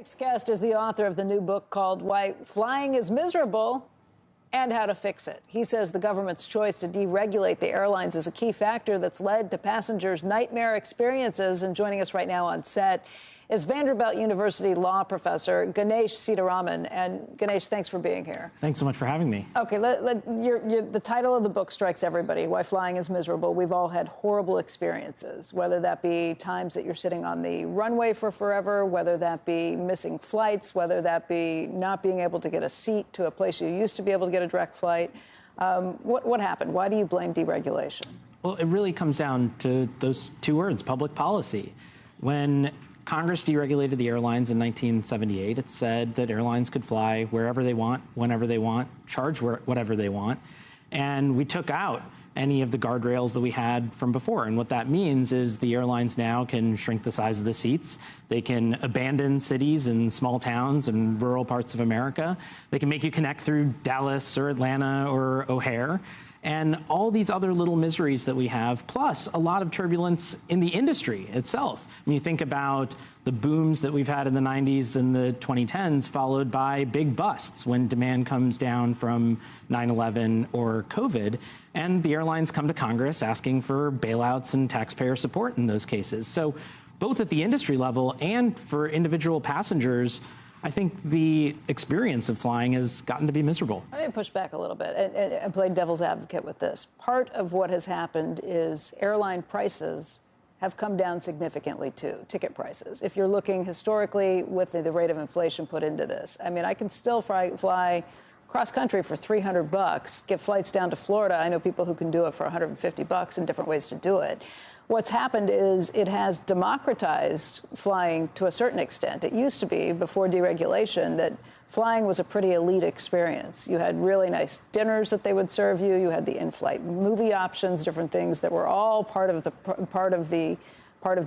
Next guest is the author of the new book called Why Flying is Miserable and How to Fix It. He says the government's choice to deregulate the airlines is a key factor that's led to passengers' nightmare experiences. And joining us right now on set is Vanderbilt University law professor Ganesh Sitaraman. And Ganesh, thanks for being here. Thanks so much for having me. Okay, the title of the book strikes everybody, Why Flying is Miserable. We've all had horrible experiences, whether that be times that you're sitting on the runway for forever, whether that be missing flights, whether that be not being able to get a seat to a place you used to be able to get a direct flight. What happened? Why do you blame deregulation? Well, it really comes down to those two words, public policy. When Congress deregulated the airlines in 1978. It said that airlines could fly wherever they want, whenever they want, charge whatever they want. And we took out any of the guardrails that we had from before. And what that means is the airlines now can shrink the size of the seats. They can abandon cities and small towns and rural parts of America. They can make you connect through Dallas or Atlanta or O'Hare. And all these other little miseries that we have, plus a lot of turbulence in the industry itself. When you think about the booms that we've had in the 90s and the 2010s, followed by big busts when demand comes down from 9/11 or COVID, and the airlines come to Congress asking for bailouts and taxpayer support in those cases. So both at the industry level and for individual passengers, I think the experience of flying has gotten to be miserable. Let me push back a little bit and play devil's advocate with this. Part of what has happened is airline prices have come down significantly too, ticket prices. If you're looking historically with the rate of inflation put into this, I mean, I can still fly cross country for $300, get flights down to Florida. I know people who can do it for $150 and different ways to do it. What's happened is it has democratized flying to a certain extent. It used to be, before deregulation, that flying was a pretty elite experience. You had really nice dinners that they would serve you. You had the in-flight movie options, different things that were all part of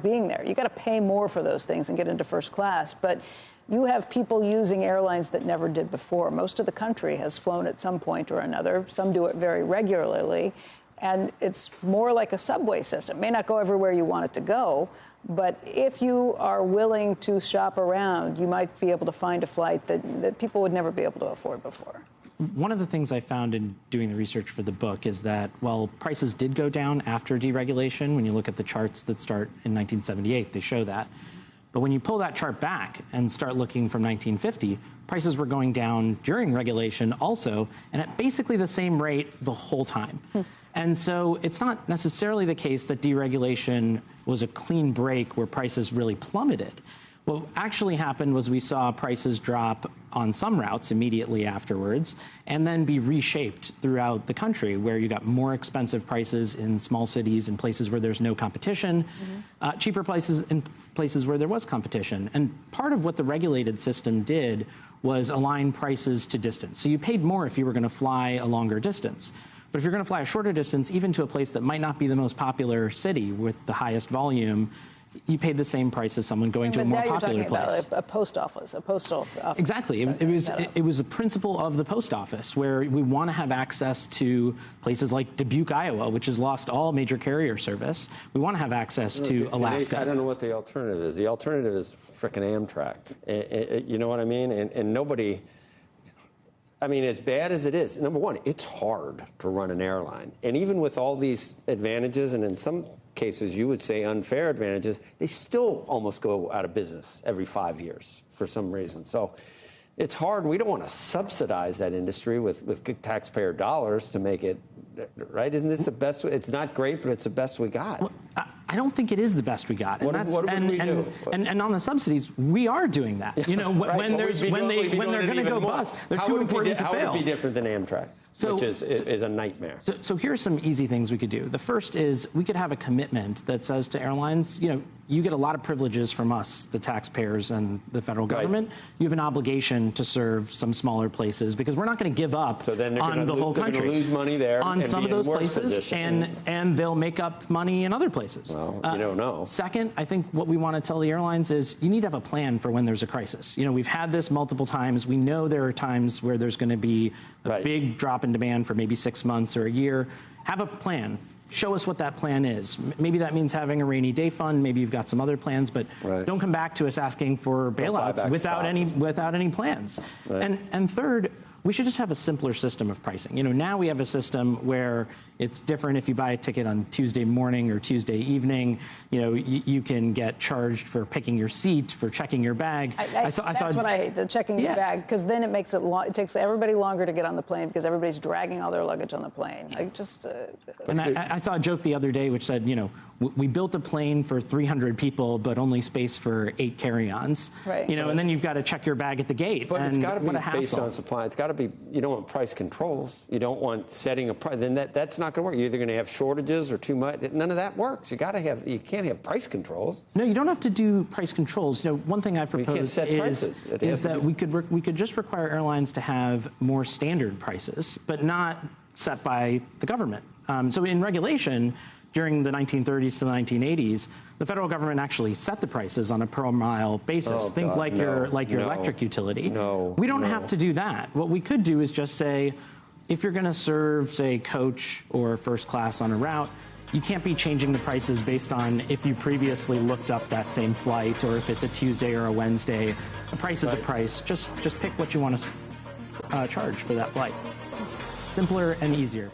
being there. You got to pay more for those things and get into first class. But you have people using airlines that never did before. Most of the country has flown at some point or another. Some do it very regularly. And it's more like a subway system. It may not go everywhere you want it to go, but if you are willing to shop around, you might be able to find a flight that people would never be able to afford before. One of the things I found in doing the research for the book is that while prices did go down after deregulation, when you look at the charts that start in 1978, they show that. But when you pull that chart back and start looking from 1950, prices were going down during regulation also, and at basically the same rate the whole time. And so it's not necessarily the case that deregulation was a clean break where prices really plummeted. What actually happened was we saw prices drop on some routes immediately afterwards and then be reshaped throughout the country, where you got more expensive prices in small cities and places where there's no competition, cheaper prices in places where there was competition. And part of what the regulated system did was align prices to distance. So you paid more if you were going to fly a longer distance. But if you're going to fly a shorter distance, even to a place that might not be the most popular city with the highest volume, you paid the same price as someone going to a more popular place. Now you're talking about a post office, a postal office. Exactly. It was a principle of the post office, where we want to have access to places like Dubuque, Iowa, which has lost all major carrier service. We want to have access to Alaska. I don't know what the alternative is. The alternative is frickin' Amtrak. You know what I mean? And nobody... I mean, as bad as it is, number one, it's hard to run an airline. And even with all these advantages, and in some cases you would say unfair advantages, they still almost go out of business every 5 years for some reason. So it's hard. We don't want to subsidize that industry with taxpayer dollars to make it, right? Isn't this the best? It's not great, but it's the best we got. Well, I don't think it is the best we got. What would we do? And on the subsidies, we are doing that. You know, right. when they're going to go bust, they're too important to fail. How would it be different than Amtrak? Which is a nightmare. So here are some easy things we could do. The first is we could have a commitment that says to airlines, you know, you get a lot of privileges from us, the taxpayers and the federal government. Right. You have an obligation to serve some smaller places, because we're not going to give up on the whole country. They're going to lose money there on some of those places, and they'll make up money in other places. Well, you don't know. Second, I think what we want to tell the airlines is you need to have a plan for when there's a crisis. You know, we've had this multiple times. We know there are times where there's going to be a big drop in demand for maybe 6 months or a year. Have a plan. show us what that plan is. Maybe that means having a rainy day fund. Maybe you've got some other plans, but don't come back to us asking for bailouts without any plans. Right. And third, we should just have a simpler system of pricing. Now we have a system where it's different if you buy a ticket on Tuesday morning or Tuesday evening. You can get charged for picking your seat, for checking your bag. That's what I hate, the checking your bag, because then it takes everybody longer to get on the plane because everybody's dragging all their luggage on the plane. And I saw a joke the other day which said, we built a plane for 300 people, but only space for 8 carry-ons. Right. And then you've got to check your bag at the gate. But it's got to be based hassle. on supply. It's got to be. You don't want price controls. You don't want setting a price. Then that's not going to work. You're either going to have shortages or too much. None of that works. You can't have price controls. No, you don't have to do price controls. One thing I propose is that we could just require airlines to have more standard prices, but not set by the government. So in regulation, during the 1930s to the 1980s, the federal government actually set the prices on a per mile basis. Think God, your electric utility. We don't have to do that. What we could do is just say, if you're going to serve, say, coach or first class on a route, you can't be changing the prices based on if you previously looked up that same flight or if it's a Tuesday or a Wednesday. A price is a price. Just pick what you want to charge for that flight. Simpler and easier.